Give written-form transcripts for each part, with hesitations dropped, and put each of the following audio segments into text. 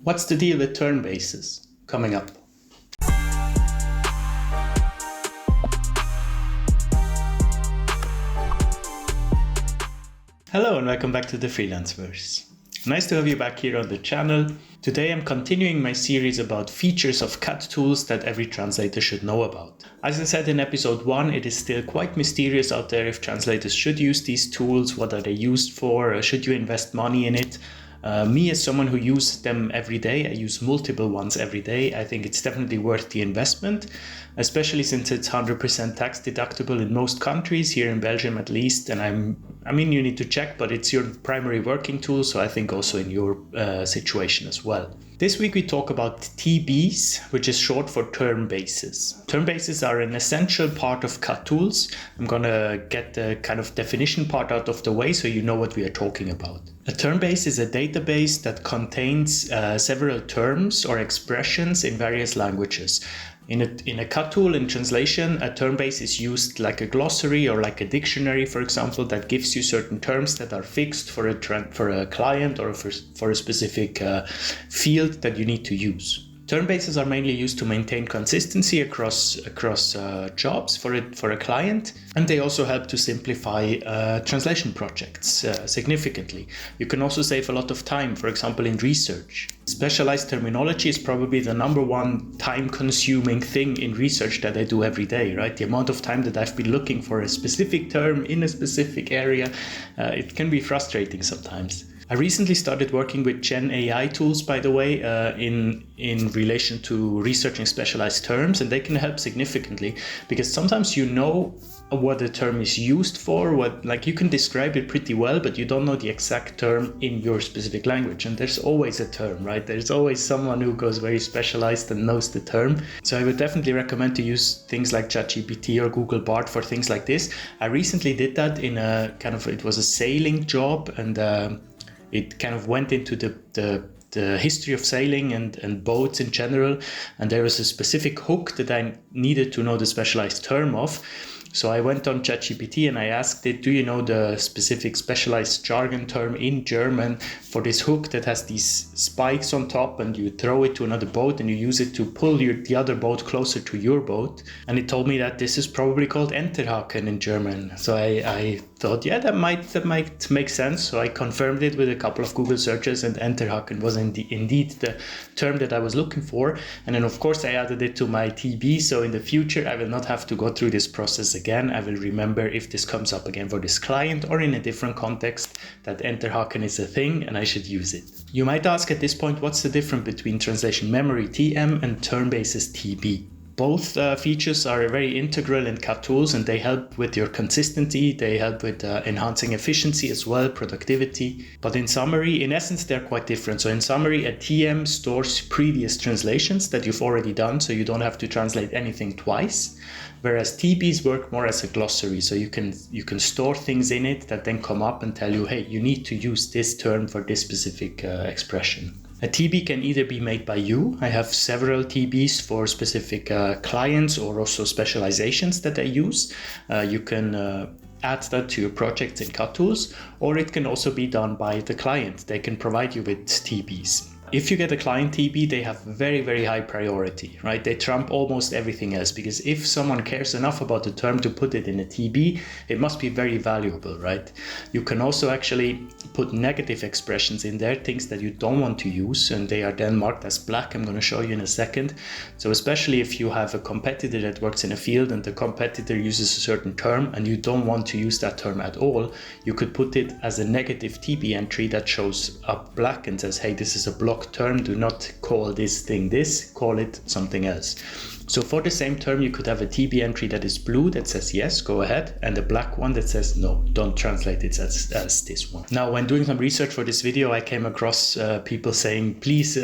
What's the deal with term bases? Coming up. Hello and welcome back to the Freelanceverse. Nice to have you back here on the channel. Today I'm continuing my series about features of CAT tools that every translator should know about. As I said in episode 1, it is still quite mysterious out there if translators should use these tools, what are they used for, should you invest money in it? Me as someone who uses them every day, I use multiple ones every day, I think it's definitely worth the investment, especially since it's 100% tax deductible in most countries, here in Belgium at least, and I mean you need to check, but it's your primary working tool, so I think also in your situation as well. This week we talk about TBs, which is short for term bases. Term bases are an essential part of CAT tools. I'm gonna get the kind of definition part out of the way so you know what we are talking about. A term base is a database that contains several terms or expressions in various languages. In a CAT tool in translation, a term base is used like a glossary or like a dictionary, for example, that gives you certain terms that are fixed for a client or for a specific field that you need to use. Term bases are mainly used to maintain consistency across jobs for a client, and they also help to simplify translation projects significantly. You can also save a lot of time, for example, in research. Specialized terminology is probably the number one time-consuming thing in research that I do every day, right? The amount of time that I've been looking for a specific term in a specific area, it can be frustrating sometimes. I recently started working with Gen AI tools, by the way, in relation to researching specialized terms, and they can help significantly because sometimes you know what a term is used for, like you can describe it pretty well, but you don't know the exact term in your specific language. And there's always a term, right? There's always someone who goes very specialized and knows the term. So I would definitely recommend to use things like ChatGPT or Google Bard for things like this. I recently did that in it was a sailing job, and it kind of went into the history of sailing and boats in general. And there was a specific hook that I needed to know the specialized term of. So I went on ChatGPT and I asked it, do you know the specific specialized jargon term in German for this hook that has these spikes on top and you throw it to another boat and you use it to pull the other boat closer to your boat? And it told me that this is probably called Enterhaken in German. So I thought, yeah, that might make sense. So I confirmed it with a couple of Google searches, and Enterhaken was indeed the term that I was looking for. And then of course I added it to my TB, so in the future I will not have to go through this process again. I will remember if this comes up again for this client or in a different context that Enterhaken is a thing and I should use it. You might ask at this point, what's the difference between translation memory TM and term bases TB? Both features are very integral in CAT tools, and they help with your consistency, they help with enhancing efficiency as well, productivity. But in summary, in essence, they're quite different. So in summary, a TM stores previous translations that you've already done, so you don't have to translate anything twice. Whereas TBs work more as a glossary, so you can store things in it that then come up and tell you, hey, you need to use this term for this specific expression. A TB can either be made by you. I have several TBs for specific clients or also specializations that I use. You can add that to your projects in CAT tools, or it can also be done by the client. They can provide you with TBs. If you get a client TB, they have very, very high priority, right? They trump almost everything else, because if someone cares enough about the term to put it in a TB, it must be very valuable, right? You can also actually put negative expressions in there, things that you don't want to use, and they are then marked as black. I'm going to show you in a second. So especially if you have a competitor that works in a field and the competitor uses a certain term and you don't want to use that term at all, you could put it as a negative TB entry that shows up black and says, hey, this is a block term, do not call this thing this, call it something else. So for the same term, you could have a TB entry that is blue that says yes, go ahead, and a black one that says no, don't translate it as this one. Now, when doing some research for this video, I came across people saying, please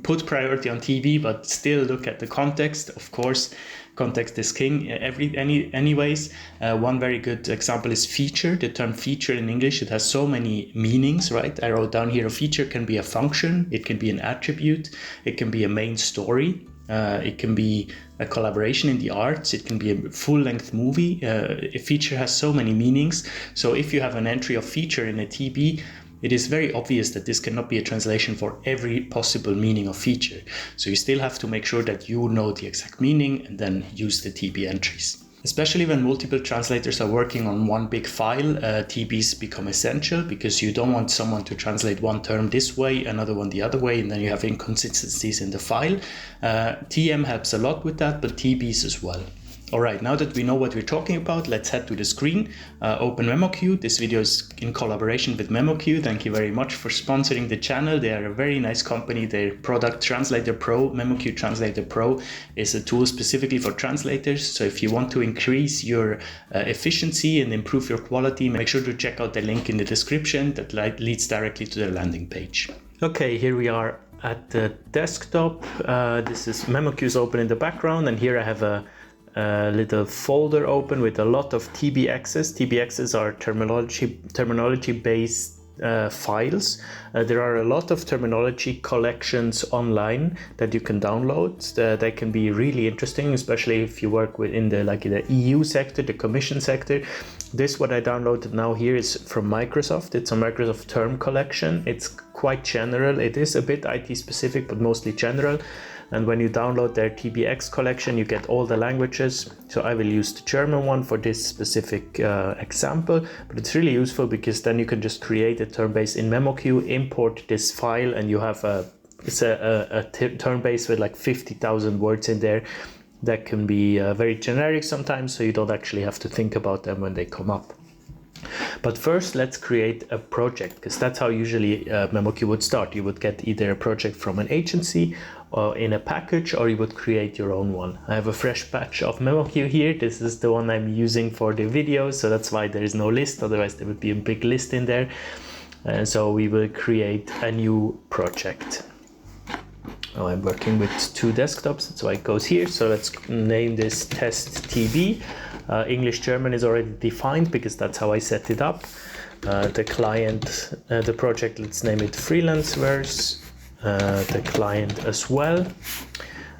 put priority on TB, but still look at the context. Of course, context is king anyways. One very good example is feature. The term feature in English, it has so many meanings, right? I wrote down here, a feature can be a function, it can be an attribute, it can be a main story, it can be a collaboration in the arts, it can be a full-length movie. A feature has so many meanings. So if you have an entry of feature in a TB, it is very obvious that this cannot be a translation for every possible meaning of feature. So you still have to make sure that you know the exact meaning and then use the TB entries. Especially when multiple translators are working on one big file, TBs become essential because you don't want someone to translate one term this way, another one the other way, and then you have inconsistencies in the file. TM helps a lot with that, but TBs as well. All right, now that we know what we're talking about, let's head to the screen, open MemoQ. This video is in collaboration with MemoQ. Thank you very much for sponsoring the channel. They are a very nice company. Their product Translator Pro, MemoQ Translator Pro, is a tool specifically for translators. So if you want to increase your efficiency and improve your quality, make sure to check out the link in the description that leads directly to their landing page. Okay, here we are at the desktop. This is MemoQ is open in the background, and here I have a little folder open with a lot of TBXs. TBXs are terminology based files. There are a lot of terminology collections online that you can download. They can be really interesting, especially if you work within the EU sector, the commission sector. This, what I downloaded now here, is from Microsoft. It's a Microsoft term collection. It's quite general. It is a bit IT specific, but mostly general. And when you download their TBX collection, you get all the languages. So I will use the German one for this specific example, but it's really useful because then you can just create a term base in MemoQ, import this file, and you have a term base with like 50,000 words in there that can be very generic sometimes, so you don't actually have to think about them when they come up. But first, let's create a project, because that's how usually MemoQ would start. You would get either a project from an agency or in a package, or you would create your own one. I have a fresh batch of MemoQ here. This is the one I'm using for the video, so that's why there is no list. Otherwise, there would be a big list in there. And so we will create a new project. Now I'm working with 2 desktops, that's why it goes here. So let's name this test TB. English German is already defined because that's how I set it up. The client, the project, let's name it Freelanceverse. The client as well.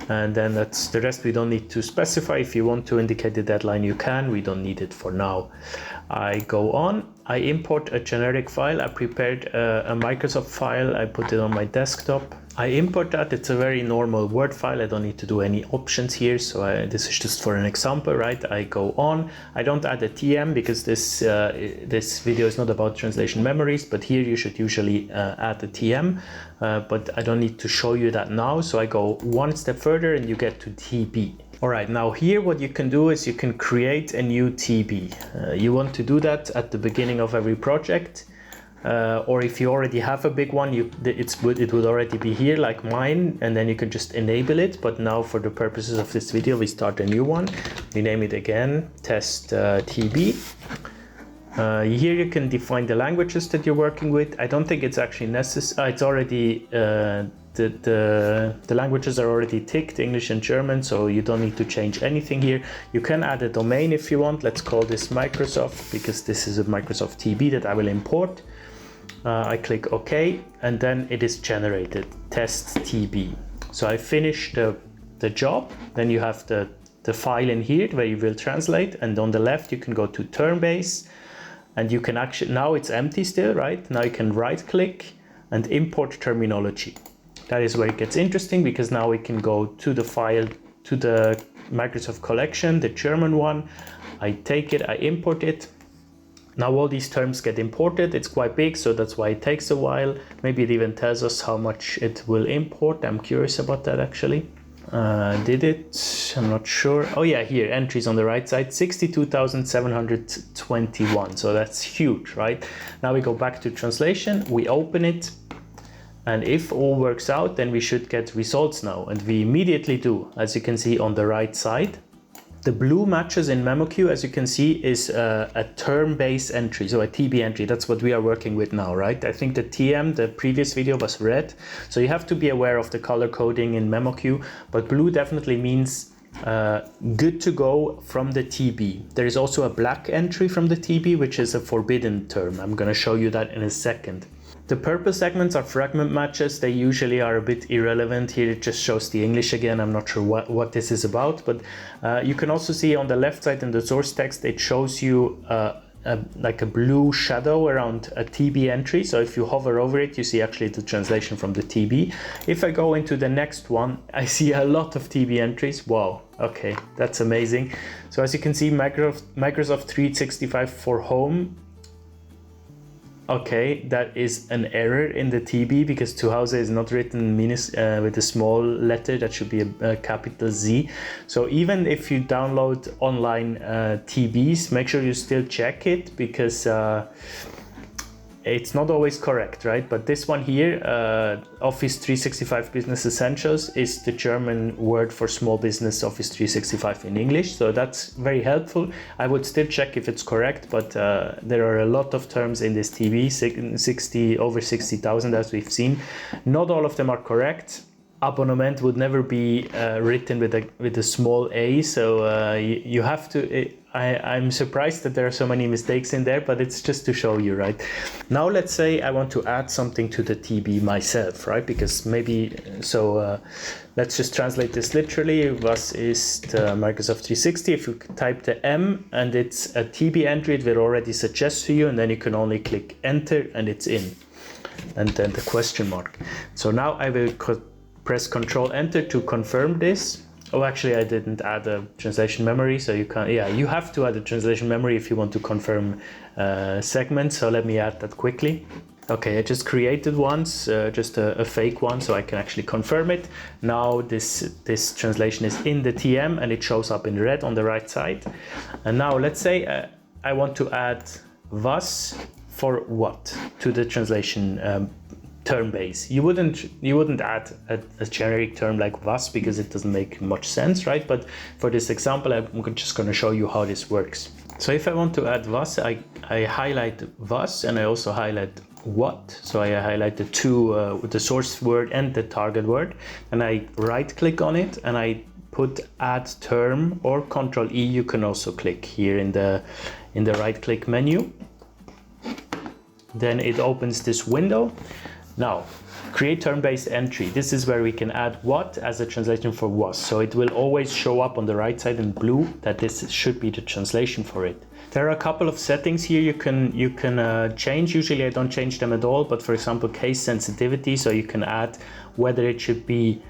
And then that's the rest. We don't need to specify. If you want to indicate the deadline, you can. We don't need it for now. I go on. I import a generic file. I prepared a Microsoft file. I put it on my desktop. I import that. It's a very normal Word file. I don't need to do any options here. So this is just for an example, right? I go on. I don't add a TM because this video is not about translation memories, but here you should usually add a TM. But I don't need to show you that now. So I go one step further and you get to TB. All right, now here what you can do is you can create a new TB. You want to do that at the beginning of every project. Or if you already have a big one, it would already be here like mine, and then you can just enable it. But now for the purposes of this video, we start a new one. We name it again, test TB. Here you can define the languages that you're working with. I don't think it's actually necessary. It's already, the languages are already ticked, English and German, so you don't need to change anything here. You can add a domain if you want. Let's call this Microsoft, because this is a Microsoft TB that I will import. I click OK, and then it is generated, test TB. So I finish the job. Then you have the file in here where you will translate, and on the left you can go to term base, and you can actually, now it's empty still, right? Now you can right click and import terminology. That is where it gets interesting, because now we can go to the file, to the Microsoft collection, the German one. I take it, I import it. Now all these terms get imported. It's quite big, so that's why it takes a while. Maybe it even tells us how much it will import. I'm curious about that actually. Did it? I'm not sure. Oh yeah, here, entries on the right side, 62,721. So that's huge, right? Now we go back to translation, we open it, and if all works out, then we should get results now. And we immediately do, as you can see on the right side. The blue matches in MemoQ, as you can see, is a term-based entry, so a TB entry. That's what we are working with now, right? I think the TM, the previous video, was red. So you have to be aware of the color coding in MemoQ, but blue definitely means good to go from the TB. There is also a black entry from the TB, which is a forbidden term. I'm going to show you that in a second. The purple segments are fragment matches. They usually are a bit irrelevant. Here it just shows the English again. I'm not sure what this is about, but you can also see on the left side in the source text, it shows you like a blue shadow around a TB entry. So if you hover over it, you see actually the translation from the TB. If I go into the next one, I see a lot of TB entries. Wow, okay, that's amazing. So as you can see, Microsoft 365 for home. Okay, that is an error in the TB because zu Hause is not written with a small letter. That should be a capital Z. So even if you download online TBs, make sure you still check it because it's not always correct, right? But this one here, Office 365 Business Essentials, is the German word for small business Office 365 in English. So that's very helpful. I would still check if it's correct, but there are a lot of terms in this TB, over 60,000 as we've seen. Not all of them are correct. Abonnement would never be written with a small a, so you have to. I'm surprised that there are so many mistakes in there, but it's just to show you, right? Now let's say I want to add something to the TB myself, right? Because maybe let's just translate this literally. Was ist Microsoft 360? If you type the M and it's a TB entry, it will already suggest to you, and then you can only click enter and it's in, and then the question mark. So now I will press Control Enter to confirm this. Oh, actually, I didn't add a translation memory, so you can't. Yeah, you have to add a translation memory if you want to confirm segments. So let me add that quickly. Okay, I just created once, just a fake one, so I can actually confirm it. Now this translation is in the TM and it shows up in red on the right side. And now let's say I want to add was for what to the translation term base. You wouldn't add a generic term like was because it doesn't make much sense, right? But for this example, I'm just going to show you how this works. So if I want to add was, I highlight was and I also highlight what. So I highlight the two, the source word and the target word, and I right click on it and I put add term, or Control E. You can also click here in the right click menu. Then it opens this window. Now, create term-based entry. This is where we can add what as a translation for was. So it will always show up on the right side in blue that this should be the translation for it. There are a couple of settings here you can change. Usually I don't change them at all, but for example, case sensitivity. So you can add whether it should be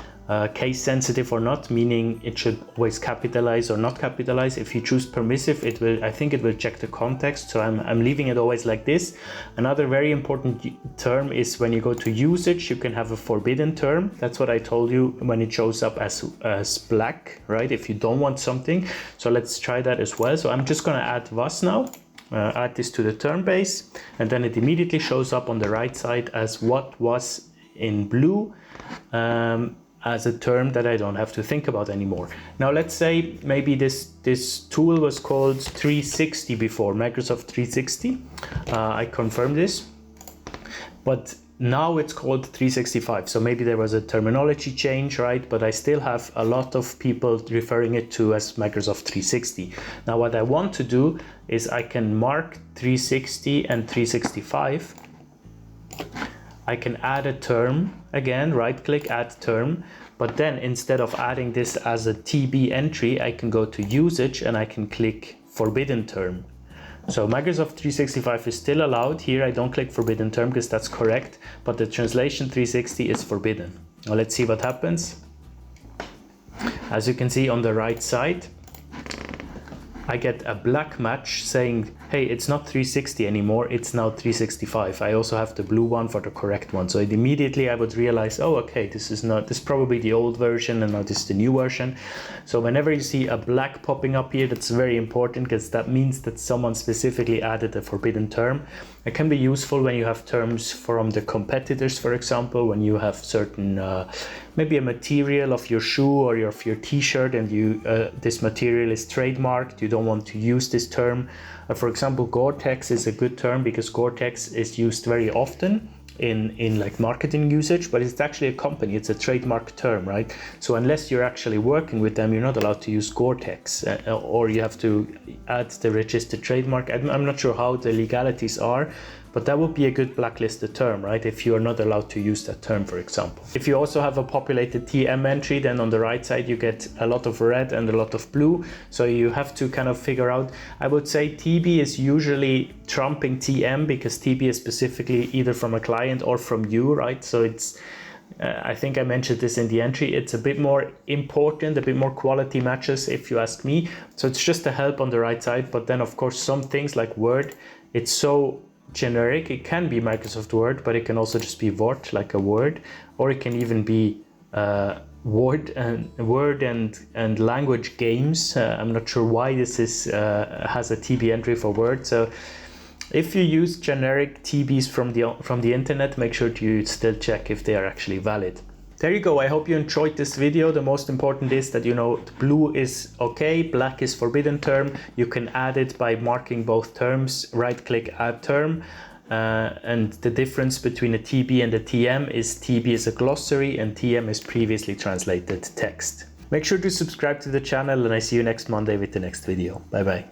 case sensitive or not, meaning it should always capitalize or not capitalize. If you choose permissive, I think it will check the context. So I'm leaving it always like this. Another very important term is when you go to usage, you can have a forbidden term. That's what I told you when it shows up as black, right? If you don't want something. So let's try that as well. So I'm just going to add was now. Add this to the term base, and then it immediately shows up on the right side as what was in blue. As a term that I don't have to think about anymore. Now let's say maybe this tool was called 360 before, Microsoft 360. I confirm this, but now it's called 365. So maybe there was a terminology change, right? But I still have a lot of people referring it to as Microsoft 360. Now what I want to do is I can mark 360 and 365. I can add a term, again, right click, add term, but then instead of adding this as a TB entry, I can go to usage and I can click forbidden term. So Microsoft 365 is still allowed. Here I don't click forbidden term because that's correct, but the translation 360 is forbidden. Now let's see what happens. As you can see on the right side, I get a black match saying, hey, it's not 360 anymore, it's now 365. I also have the blue one for the correct one. So immediately I would realize, oh, okay, this is probably the old version and now this is the new version. So whenever you see a black popping up here, that's very important because that means that someone specifically added a forbidden term. It can be useful when you have terms from the competitors, for example, when you have certain, maybe a material of your shoe or of your t-shirt and this material is trademarked, you don't want to use this term. For example, Gore-Tex is a good term because Gore-Tex is used very often in like marketing usage, but it's actually a company, it's a trademark term, right? So unless you're actually working with them, you're not allowed to use Gore-Tex, or you have to add the registered trademark. I'm not sure how the legalities are, But that would be a good blacklisted term, right? If you are not allowed to use that term, for example. If you also have a populated TM entry, then on the right side you get a lot of red and a lot of blue. So you have to kind of figure out, I would say TB is usually trumping TM because TB is specifically either from a client or from you, right? So it's, I think I mentioned this in the entry, it's a bit more important, a bit more quality matches if you ask me. So it's just a help on the right side. But then of course some things like Word, it's so generic. It can be Microsoft Word, but it can also just be Word, like a word, or it can even be word and language games. I'm not sure why this is has a TB entry for Word. So if you use generic TBs from the internet, make sure to still check if they are actually valid. There you go. I hope you enjoyed this video. The most important is that you know blue is okay, black is forbidden term. You can add it by marking both terms, right click add term. And the difference between a TB and a TM is TB is a glossary and TM is previously translated text. Make sure to subscribe to the channel and I see you next Monday with the next video. Bye bye.